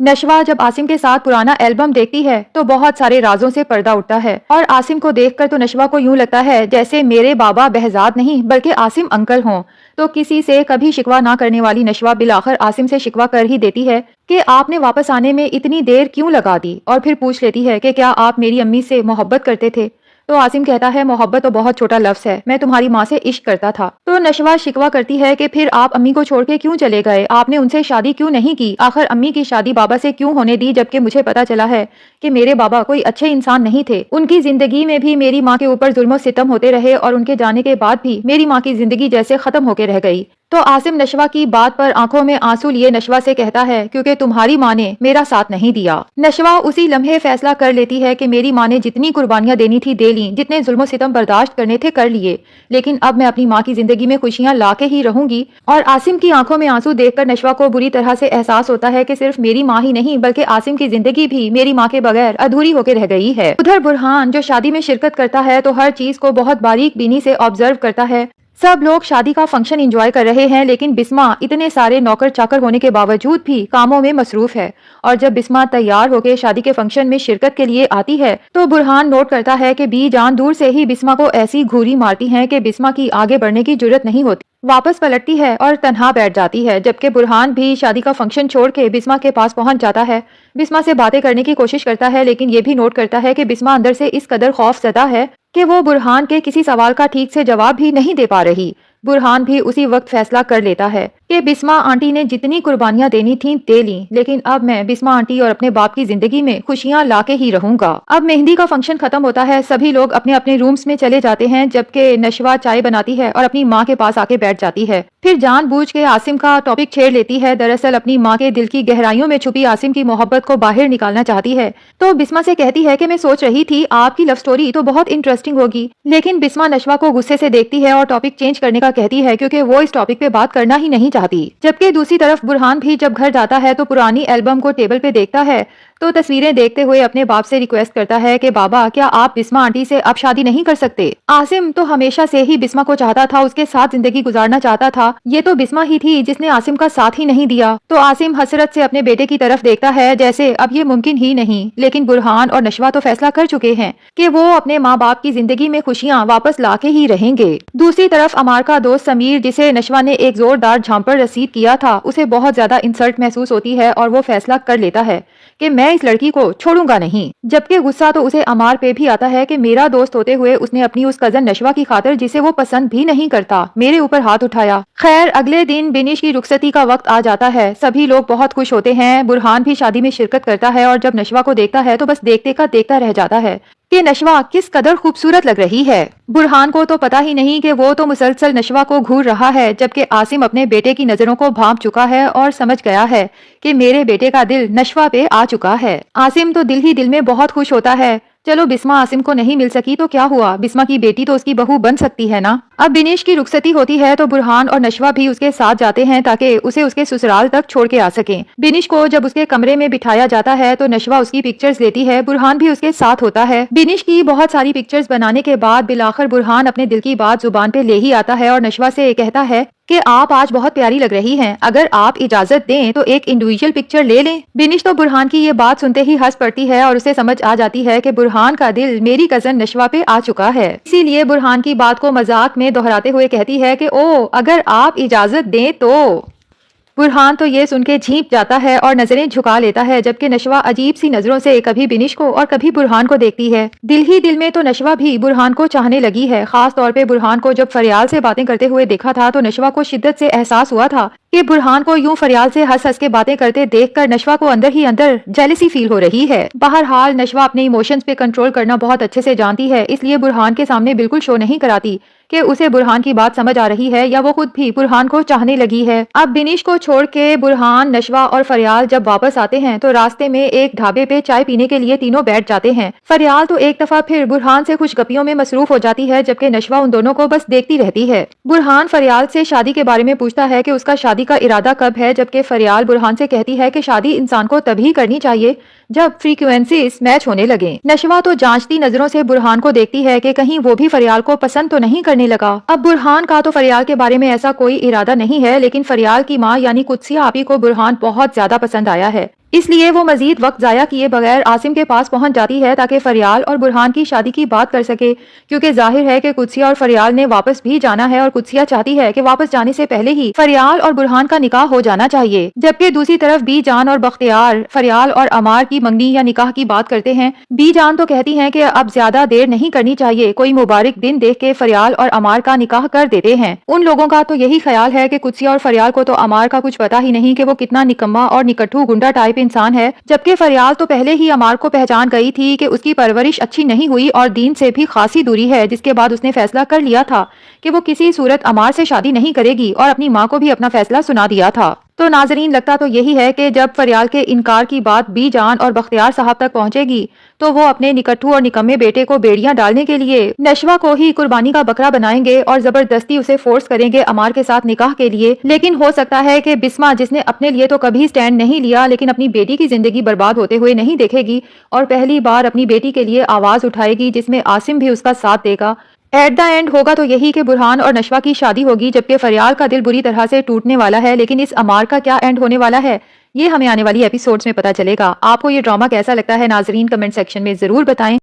नशवा जब आसिम के साथ पुराना एल्बम देखती है तो बहुत सारे राजों से पर्दा उठता है और आसिम को देखकर तो नशवा को यूं लगता है जैसे मेरे बाबा बहजाद नहीं बल्कि आसिम अंकल हों। तो किसी से कभी शिकवा ना करने वाली नशवा बिलाखिर आसिम से शिकवा कर ही देती है कि आपने वापस आने में इतनी देर क्यों लगा दी, और फिर पूछ लेती है कि क्या आप मेरी अम्मी से मोहब्बत करते थे। तो आसिम कहता है मोहब्बत तो बहुत छोटा लफ्ज है, मैं तुम्हारी माँ से इश्क करता था। तो नशवा शिकवा करती है कि फिर आप अम्मी को छोड़ के क्यों चले गए, आपने उनसे शादी क्यों नहीं की, आखिर अम्मी की शादी बाबा से क्यों होने दी, जबकि मुझे पता चला है कि मेरे बाबा कोई अच्छे इंसान नहीं थे। उनकी जिंदगी में भी मेरी माँ के ऊपर जुल्म सितम होते रहे और उनके जाने के बाद भी मेरी माँ की जिंदगी जैसे खत्म होकर रह गई। तो आसिम नशवा की बात पर आंखों में आंसू लिए नशवा से कहता है क्योंकि तुम्हारी माँ ने मेरा साथ नहीं दिया। नशवा उसी लम्हे फैसला कर लेती है कि मेरी माँ ने जितनी कुर्बानियां देनी थी दे ली, जितने जुल्म सितम बर्दाश्त करने थे कर लिए, लेकिन अब मैं अपनी माँ की जिंदगी में खुशियां ला के ही रहूंगी। और आसिम की आंखों में आंसू देखकर नशवा को बुरी तरह से एहसास होता है कि सिर्फ मेरी माँ ही नहीं बल्कि आसिम की जिंदगी भी मेरी माँ के बगैर अधूरी होकर रह गई है। उधर बुरहान जो शादी में शिरकत करता है तो हर चीज को बहुत बारीक बीनी से ऑब्जर्व करता है। सब लोग शादी का फंक्शन एंजॉय कर रहे हैं, लेकिन बिस्मा इतने सारे नौकर चाकर होने के बावजूद भी कामों में मसरूफ है। और जब बिस्मा तैयार होकर शादी के फंक्शन में शिरकत के लिए आती है तो बुरहान नोट करता है कि बी जान दूर से ही बिस्मा को ऐसी घूरी मारती है कि बिस्मा की आगे बढ़ने की जुर्रत नहीं होती। वापस पलटती है और तन्हा बैठ जाती है, जबकि बुरहान भी शादी का फंक्शन छोड़ के बिस्मा के पास पहुंच जाता है। बिस्मा से बातें करने की कोशिश करता है, लेकिन ये भी नोट करता है कि बिस्मा अंदर से इस कदर खौफजदा है कि वो बुरहान के किसी सवाल का ठीक से जवाब भी नहीं दे पा रही। बुरहान भी उसी वक्त फैसला कर लेता है कि बिस्मा आंटी ने जितनी कुर्बानियां देनी थीं दे ली, लेकिन अब मैं बिस्मा आंटी और अपने बाप की जिंदगी में खुशियां लाके ही रहूंगा। अब मेहंदी का फंक्शन खत्म होता है, सभी लोग अपने अपने रूम्स में चले जाते हैं, जबकि नशवा चाय बनाती है और अपनी माँ के पास आके बैठ जाती है। फिर जानबूझ के आसिम का टॉपिक छेड़ लेती है। दरअसल अपनी माँ के दिल की गहराइयों में छुपी आसिम की मोहब्बत को बाहर निकालना चाहती है। तो बिस्मा से कहती है कि मैं सोच रही थी आपकी लव स्टोरी तो बहुत इंटरेस्टिंग होगी, लेकिन बिस्मा नशवा को गुस्से से देखती है और टॉपिक चेंज करने का कहती है क्योंकि वो इस टॉपिक पे बात करना ही नहीं चाहती। जबकि दूसरी तरफ बुरहान भी जब घर जाता है तो पुरानी एल्बम को टेबल पे देखता है तो तस्वीरें देखते हुए अपने बाप से रिक्वेस्ट करता है कि बाबा क्या आप बिस्मा आंटी से अब शादी नहीं कर सकते। आसिम तो हमेशा से ही बिस्मा को चाहता था, उसके साथ जिंदगी गुजारना चाहता था, ये तो बिस्मा ही थी जिसने आसिम का साथ ही नहीं दिया। तो आसिम हसरत से अपने बेटे की तरफ देखता है जैसे अब ये मुमकिन ही नहीं, लेकिन बुरहान और नशवा तो फैसला कर चुके हैं कि वो अपने माँ बाप की जिंदगी में खुशियाँ वापस लाके ही रहेंगे। दूसरी तरफ अमार का दोस्त समीर, जिसे नशवा ने एक जोरदार झांपर रसीद किया था, उसे बहुत ज्यादा इंसल्ट महसूस होती है और वो फैसला कर लेता है कि मैं इस लड़की को छोड़ूंगा नहीं। जबकि गुस्सा तो उसे अमार पे भी आता है कि मेरा दोस्त होते हुए उसने अपनी उस कजन नशवा की खातिर, जिसे वो पसंद भी नहीं करता, मेरे ऊपर हाथ उठाया। खैर अगले दिन बिनिश की रुखसती का वक्त आ जाता है, सभी लोग बहुत खुश होते हैं। बुरहान भी शादी में शिरकत करता है और जब नशवा को देखता है तो बस देखते का देखता रह जाता है कि नशवा किस कदर खूबसूरत लग रही है। बुरहान को तो पता ही नहीं कि वो तो मुसलसल नशवा को घूर रहा है, जबकि आसिम अपने बेटे की नजरों को भांप चुका है और समझ गया है कि मेरे बेटे का दिल नशवा पे आ चुका है। आसिम तो दिल ही दिल में बहुत खुश होता है। चलो बिस्मा आसिम को नहीं मिल सकी तो क्या हुआ, बिस्मा की बेटी तो उसकी बहू बन सकती है ना। अब बिनेश की रुखसती होती है तो बुरहान और नशवा भी उसके साथ जाते हैं ताकि उसे उसके ससुराल तक छोड़ के आ सकें। बिनिश को जब उसके कमरे में बिठाया जाता है तो नशवा उसकी पिक्चर्स लेती है, बुरहान भी उसके साथ होता है। बिनिश की बहुत सारी पिक्चर्स बनाने के बाद बिलाखिर बुरहान अपने दिल की बात जुबान पे ले ही आता है और नशवा से कहता है कि आप आज बहुत प्यारी लग रही हैं, अगर आप इजाजत दें तो एक इंडिविजुअल पिक्चर ले लें। बिनिश तो बुरहान की ये बात सुनते ही हंस पड़ती है और उसे समझ आ जाती है कि बुरहान का दिल मेरी कजन नशवा पे आ चुका है। इसीलिए बुरहान की बात को मजाक में दोहराते हुए कहती है कि ओ अगर आप इजाजत दें तो। बुरहान तो ये सुन के झींप जाता है और नजरें झुका लेता है, जबकि नशवा अजीब सी नजरों से कभी बिनिश को और कभी बुरहान को देखती है। दिल ही दिल में तो नशवा भी बुरहान को चाहने लगी है। खास तौर पे बुरहान को जब फरियाल से बातें करते हुए देखा था तो नशवा को शिद्दत से एहसास हुआ था कि बुरहान को यूं फरियाल से हंस हंस के बातें करते देखकर नशवा को अंदर ही अंदर जेलसी फील हो रही है। बहरहाल नशवा अपने इमोशंस पे कंट्रोल करना बहुत अच्छे से जानती है, इसलिए बुरहान के सामने बिल्कुल शो नहीं कराती कि उसे बुरहान की बात समझ आ रही है या वो खुद भी बुरहान को चाहने लगी है। अब बिनिश को छोड़ के बुरहान, नशवा और फरियाल जब वापस आते हैं तो रास्ते में एक ढाबे पे चाय पीने के लिए तीनों बैठ जाते हैं। फरियाल तो एक दफा फिर बुरहान से कुछ गपियों में मसरूफ हो जाती है, जबकि नशवा उन दोनों को बस देखती रहती है। बुरहान फरियाल से शादी के बारे में पूछता है कि उसका शादी का इरादा कब है, जबकि फरियाल बुरहान से कहती है कि शादी इंसान को तभी करनी चाहिए जब फ्रीक्वेंसीज मैच होने लगे। नशवा तो जांचती नजरों से बुरहान को देखती है कि कहीं वो भी फरियाल को पसंद तो नहीं करने लगा। अब बुरहान का तो फरियाल के बारे में ऐसा कोई इरादा नहीं है, लेकिन फरियाल की माँ यानी कुदसिया आपी को बुरहान बहुत ज्यादा पसंद आया है। इसलिए वो मजीद वक्त जाया किए बगैर आसिम के पास पहुंच जाती है ताकि फरियाल और बुरहान की शादी की बात कर सके, क्योंकि जाहिर है कि कुदसिया और फरियाल ने वापस भी जाना है और कुदसिया चाहती है कि वापस जाने से पहले ही फरियाल और बुरहान का निकाह हो जाना चाहिए। जबकि दूसरी तरफ बी जान और बख्तियार फरियाल और अमार की मंगनी या निकाह की बात करते हैं। बी जान तो कहती है कि अब ज्यादा देर नहीं करनी चाहिए, कोई मुबारक दिन देख के फरियाल और अमार का निकाह कर देते हैं। उन लोगों का तो यही ख्याल है कि कुदसिया और फरियाल को तो अमार का कुछ पता ही नहीं कि वो कितना निकम्मा और निकट्ठू गुंडा टाइप इंसान है, जबकि फरियाल तो पहले ही अमार को पहचान गई थी कि उसकी परवरिश अच्छी नहीं हुई और दीन से भी खासी दूरी है, जिसके बाद उसने फैसला कर लिया था कि वो किसी सूरत अमार से शादी नहीं करेगी और अपनी माँ को भी अपना फैसला सुना दिया था। तो नाजरीन, लगता तो यही है कि जब फरियाल के इनकार की बात बी जान और बख्तियार साहब तक पहुंचेगी तो वो अपने निकट्ठू और निकम्मे बेटे को बेड़ियां डालने के लिए नशवा को ही कुर्बानी का बकरा बनाएंगे और जबरदस्ती उसे फोर्स करेंगे अमार के साथ निकाह के लिए। लेकिन हो सकता है कि बिस्मा, जिसने अपने लिए तो कभी स्टैंड नहीं लिया, लेकिन अपनी बेटी की जिंदगी बर्बाद होते हुए नहीं देखेगी और पहली बार अपनी बेटी के लिए आवाज उठाएगी, जिसमें आसिम भी उसका साथ देगा। एट द एंड होगा तो यही कि बुरहान और नशवा की शादी होगी, जबकि फरियाल का दिल बुरी तरह से टूटने वाला है। लेकिन इस अमार का क्या एंड होने वाला है, ये हमें आने वाली एपिसोड्स में पता चलेगा। आपको ये ड्रामा कैसा लगता है नाजरीन, कमेंट सेक्शन में जरूर बताएं।